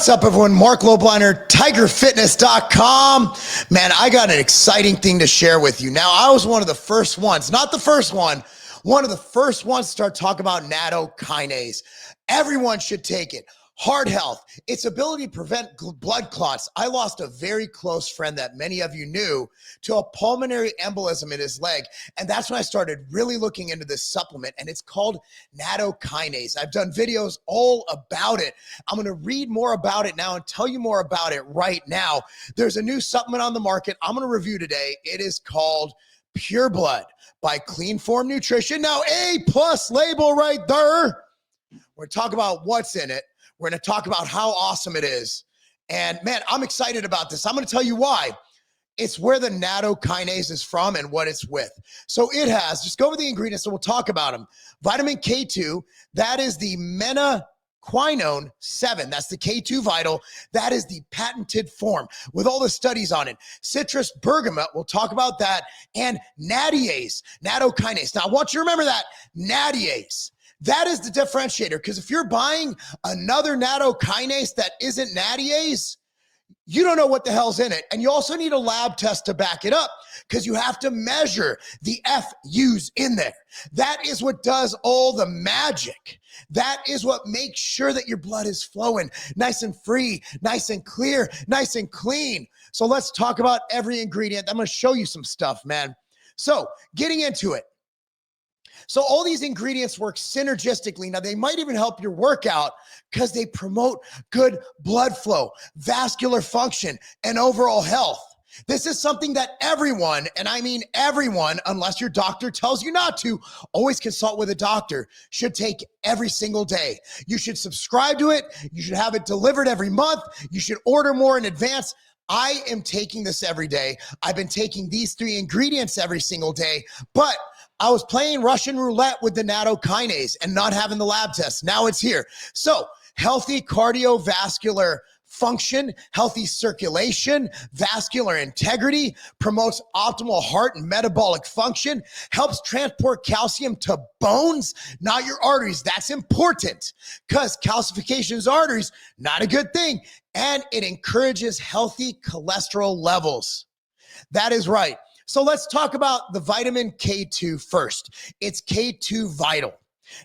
What's up, everyone? Marc Lobliner, TigerFitness.com. Man, I got an exciting thing to share with you. Now, I was one of the first ones, not the first one of the first ones to start talking about nattokinase. Everyone should take it. Heart health, its ability to prevent blood clots. I lost a very close friend that many of you knew to a pulmonary embolism in his leg. And that's when I started really looking into this supplement, and it's called nattokinase. I've done videos all about it. I'm going to read more about it now and tell you more about it right now. There's a new supplement on the market I'm going to review today. It is called Pure Blood by CleanForm Nutrition. Now, A+ label right there. We're talking about what's in it. We're going to talk about how awesome it is. And man, I'm excited about this. I'm going to tell you why. It's where the nattokinase is from and what it's with. So it has, just go over the ingredients and we'll talk about them. Vitamin K2, that is the menaquinone 7. That's the K2 Vital. That is the patented form with all the studies on it. Citrus Bergamot, we'll talk about that. And nattokinase. Now, I want you to remember that. Nattokinase. That is the differentiator, because if you're buying another nattokinase that isn't nattokinase, you don't know what the hell's in it. And you also need a lab test to back it up, because you have to measure the FUs in there. That is what does all the magic. That is what makes sure that your blood is flowing nice and free, nice and clear, nice and clean. So let's talk about every ingredient. I'm going to show you some stuff, man. So getting into it. So all these ingredients work synergistically. Now, they might even help your workout because they promote good blood flow, vascular function, and overall health. This is something that everyone, and I mean everyone, unless your doctor tells you not to, always consult with a doctor, should take every single day. You should subscribe to it. You should have it delivered every month. You should order more in advance. I am taking this every day. I've been taking these 3 ingredients every single day, but I was playing Russian roulette with the nattokinase and not having the lab test. Now it's here. So healthy cardiovascular function, healthy circulation, vascular integrity, promotes optimal heart and metabolic function, helps transport calcium to bones, not your arteries. That's important because calcification is arteries, not a good thing. And it encourages healthy cholesterol levels. That is right. So let's talk about the vitamin K2 first. It's K2 Vital.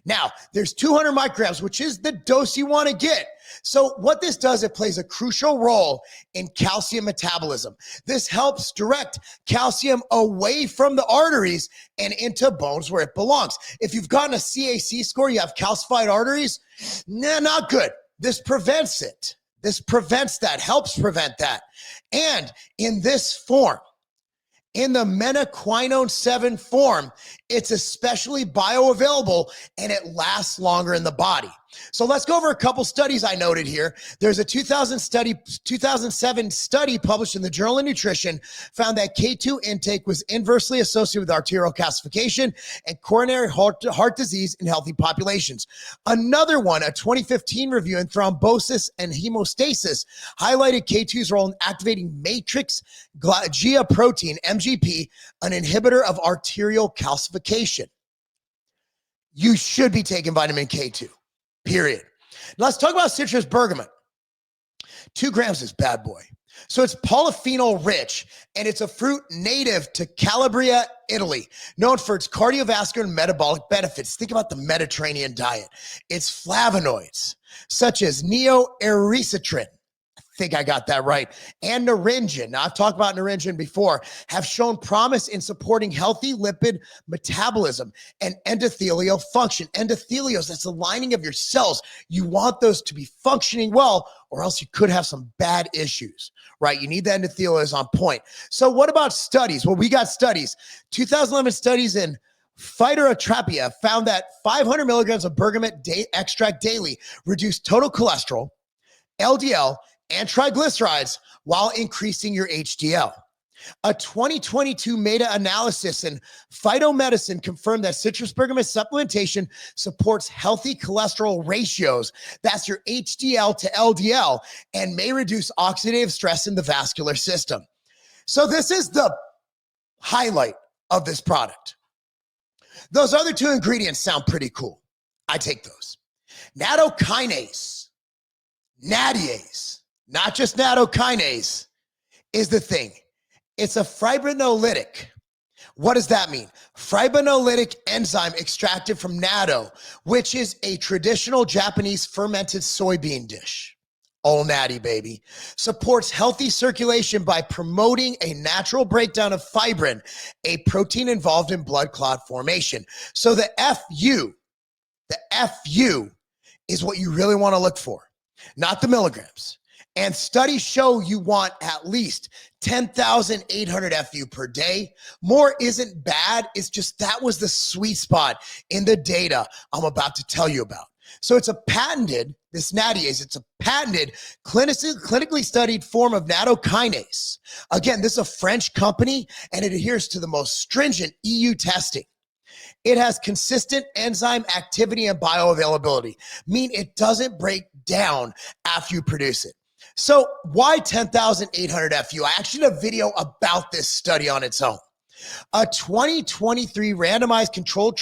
Now, there's 200 micrograms, which is the dose you want to get. So what this does, it plays a crucial role in calcium metabolism. This helps direct calcium away from the arteries and into bones where it belongs. If you've gotten a CAC score, you have calcified arteries, nah, not good. This prevents it. This prevents that, helps prevent that. And in this form, in the menaquinone 7 form, it's especially bioavailable and it lasts longer in the body. So let's go over a couple studies I noted here. There's a 2007 study published in the Journal of Nutrition found that K2 intake was inversely associated with arterial calcification and coronary heart disease in healthy populations. Another one, a 2015 review in thrombosis and hemostasis, highlighted K2's role in activating matrix glycogen protein, MGP, an inhibitor of arterial calcification. You should be taking vitamin K2. Period. Now let's talk about citrus bergamot. 2 grams is bad boy. So it's polyphenol rich, and it's a fruit native to Calabria, Italy, known for its cardiovascular and metabolic benefits. Think about the Mediterranean diet. Its flavonoids, such as neoericitrin, I think I got that right, and naringin, now I've talked about naringin before, have shown promise in supporting healthy lipid metabolism and endothelial function. Endothelials, that's the lining of your cells. You want those to be functioning well, or else you could have some bad issues, right? You need the endothelials on point. So what about studies? Well, we got studies. 2011 studies in Phytoterapia found that 500 milligrams of bergamot extract daily reduced total cholesterol, LDL, and triglycerides while increasing your HDL. A 2022 meta-analysis in phytomedicine confirmed that citrus bergamot supplementation supports healthy cholesterol ratios. That's your HDL to LDL, and may reduce oxidative stress in the vascular system. So this is the highlight of this product. Those other 2 ingredients sound pretty cool. I take those. Nattokinase. Nattiase, not just nattokinase, is the thing. It's a fibrinolytic. What does that mean? Fibrinolytic enzyme extracted from natto, which is a traditional Japanese fermented soybean dish. All natty, baby. Supports healthy circulation by promoting a natural breakdown of fibrin, a protein involved in blood clot formation. So the FU is what you really want to look for, not the milligrams. And studies show you want at least 10,800 FU per day. More isn't bad. It's just that was the sweet spot in the data I'm about to tell you about. So it's a patented, this nattiase, it's a patented clinically studied form of nattokinase. Again, this is a French company and it adheres to the most stringent EU testing. It has consistent enzyme activity and bioavailability, meaning it doesn't break down after you produce it. So why 10,800 FU? I actually did a video about this study on its own. A 2023 randomized controlled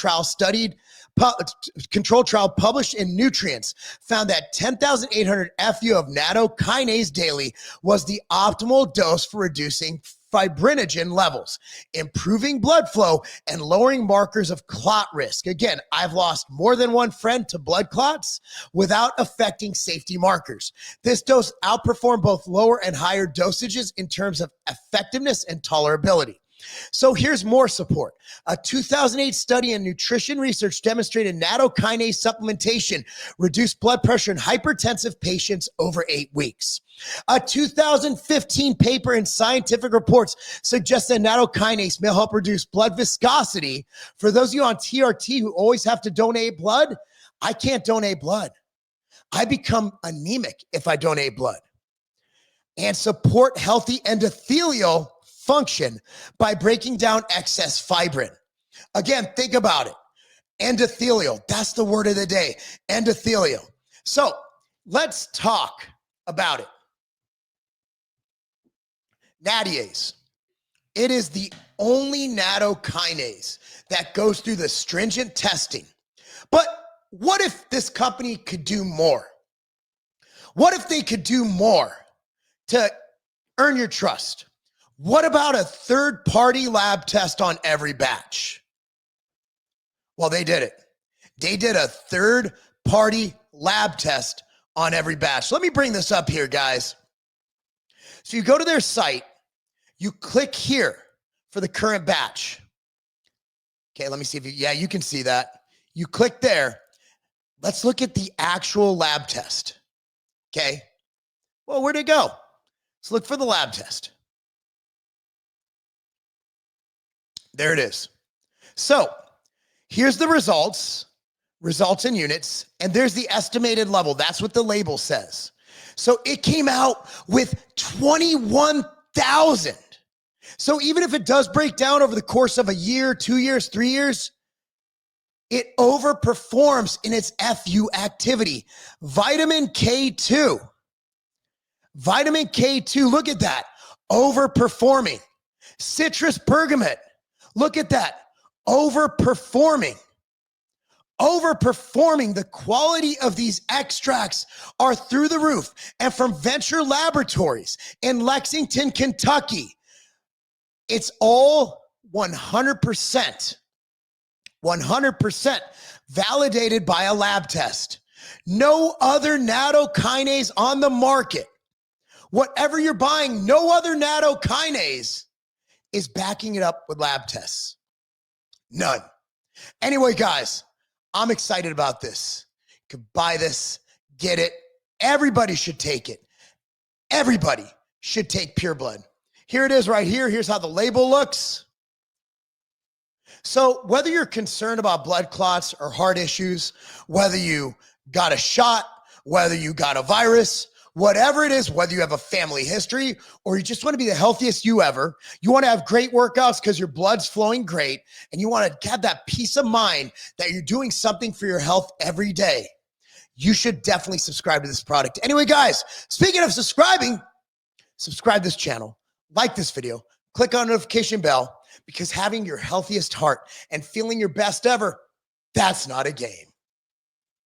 trial published in Nutrients found that 10,800 FU of nattokinase daily was the optimal dose for reducing fibrinogen levels, improving blood flow, and lowering markers of clot risk. Again, I've lost more than one friend to blood clots without affecting safety markers. This dose outperformed both lower and higher dosages in terms of effectiveness and tolerability. So here's more support. A 2008 study in nutrition research demonstrated nattokinase supplementation reduced blood pressure in hypertensive patients over 8 weeks. A 2015 paper in Scientific Reports suggests that nattokinase may help reduce blood viscosity. For those of you on TRT who always have to donate blood, I can't donate blood. I become anemic if I donate blood. And support healthy endothelial function by breaking down excess fibrin. Again, think about it. Endothelial, that's the word of the day, endothelial. So let's talk about it. Nattiase. It is the only nattokinase that goes through the stringent testing. But what if this company could do more? What if they could do more to earn your trust? What about a third-party lab test on every batch? Well, they did it. They did a third-party lab test on every batch. Let me bring this up here, guys. So you go to their site, you click here for the current batch. Okay, let me see if you can see that. You click there. Let's look at the actual lab test. Okay. Well, where'd it go? Let's look for the lab test. There it is. So here's the results in units, and there's the estimated level. That's what the label says. So it came out with 21,000. So even if it does break down over the course of a year, 2 years, 3 years, it overperforms in its FU activity. Vitamin K2. Vitamin K2, look at that, overperforming. Citrus Bergamot, look at that, overperforming. Overperforming. The quality of these extracts are through the roof. And from Venture Laboratories in Lexington, Kentucky, it's all 100% validated by a lab test. No other nattokinase on the market. Whatever you're buying, no other nattokinase is backing it up with lab tests. None. Anyway, guys, I'm excited about this. You can buy this, get it. Everybody should take it. Everybody should take Pure Blood. Here it is right here. Here's how the label looks. So whether you're concerned about blood clots or heart issues, whether you got a shot, whether you got a virus, whatever it is, whether you have a family history or you just want to be the healthiest you ever, you want to have great workouts because your blood's flowing great, and you want to have that peace of mind that you're doing something for your health every day, you should definitely subscribe to this product. Anyway, guys, speaking of subscribing, subscribe this channel, like this video, click on the notification bell, because having your healthiest heart and feeling your best ever, that's not a game.